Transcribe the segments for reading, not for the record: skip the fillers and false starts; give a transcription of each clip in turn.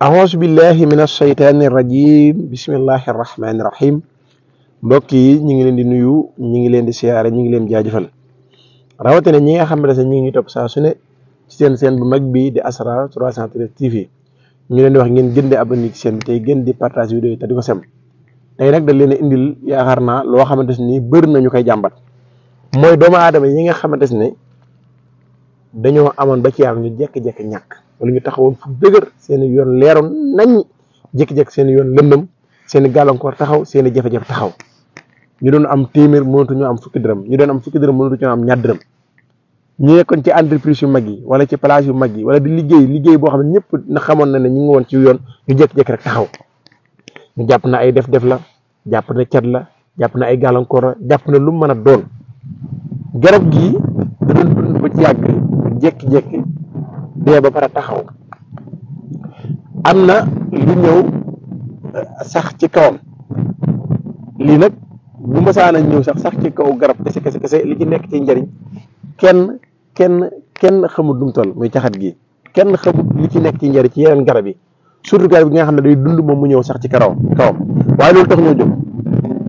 أعوذ بالله من الشيطان الرجيم بسم الله الرحمن الرحيم mbokk yi ñi ngi leen di nuyu ñi ngi leen di siyaare ñi ngi leen jaajëfal rawatina ñi nga xam ne ñi ngi topp saa su ne ci seen bu mag bi di Asrar 313 TV ñu leen di wax ngeen gën di abonné ci seen bi tey gën di partage vidéo yi te di ko sem tey nag dañ leen a indil yaakaar naa loo xamante ni bëri nañu koy jàmbat mooy doomu aadama yi nga xamante ne dañoo amoon ba ci ñu jékki-jékki ñàkk wala ñu taxawoon fu dëgër seen yoon leeroon nañ jékki-jékki seen yoon lëndëm seen gàllankoor taxaw seen jafe-jafe taxaw ñu doon am téeméer mënatu ñu am fukki dërëm ñu doon am fukki dërëm mënatu ñu am ñaar dërëm ñu nekkoon ci entreprise yu mag yi wala ci place yu mag yi wala di liggéey boo xam ne ñëpp na xamoon na ne ñu ngi woon ci yoon ñu jékki-jékki rek taxaw ñu jàpp na ay def la jàpp na cat la jàpp na ay gàllankoor la jàpp na lu mën a doon garab gii da doon dund ba ci yàgg jékki-jékki dee ba pare taxaw am na lu ñëw sax ci kawam lii nag bu masaana ñëw sax ci kaw garab kese li ci nekk ci njariñ kenn xamul lu mu toll muy caxat gi kenn xamul li ci nekk ci njariñ ci yeneen garab yi surtout garab gi nga xam ne day dund moom mu ñëw sax ci kawam waaye loolu tax ñoo jóg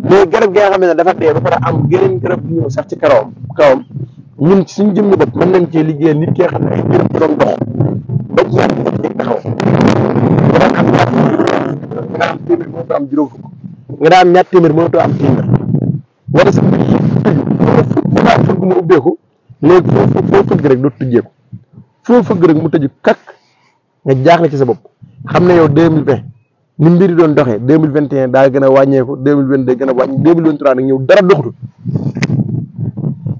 mais garab gi nga xam ne dafa dee ba pare am geneen garab bu ñëw sax ci kawam ñun ci suñu jëmmi bopp mën nañ cee liggéeyal nit ki nga xam ne ay mbiram doon dox ba ci yàgg taxaw nga am téeméer mënatoo am juróom fukk nga daa am ñaar téeméer mënatoo am téeméer wala sa mbir yi fëgg mu ubbeeku léegi foo fëgg rek doo tujjeeku foo fëgg rek mu tëju kak nga jaaxle ci sa bopp xam ne yow 2020 ni mbir yi doon doxee 2021 daa gën a wàññeeku 2022 gën a wàññi 2023 nag ñëw dara doxatul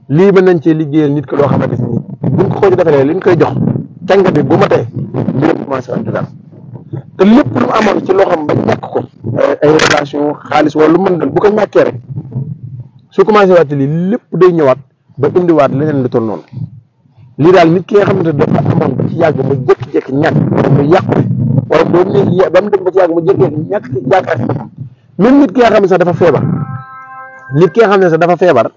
lii mën nañ cee liggéeyal nit ko loo xamante ni buñ ko xooj defalee li ñu koy jox cànga bi bu ma tey mbiram commencé waat daal te lépp lu mu amoon ci loo xam ba ñàkk ko ay relation xaalis wala lu mën doon bu ko ñàkkee rek su commencé waat lii lépp day ñëwaat ba indiwaat leneen lu toll noonu lii daal nit ki nga xamante ne dafa amoon ba ci yàgg mu jékki-jékki ñàkk wala mu yàqu wala ba mu dem ba ci yàgg mu jékki-jékki ñàkk yaakaar même nit ki nga xam ne sax dafa feebar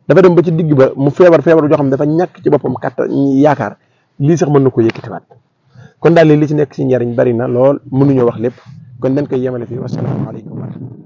dafa dem ba ci digg ba mu feebar joo xam ne dafa ñàkk ci boppam kàttan yaakaar lii sax mën na ko yëkkatiwaat kon daal li ci nekk ci njariñ bari na lool mënuñoo wax lépp kon dañ koy yemale fii wasalaamaaleykum wa rahmatulah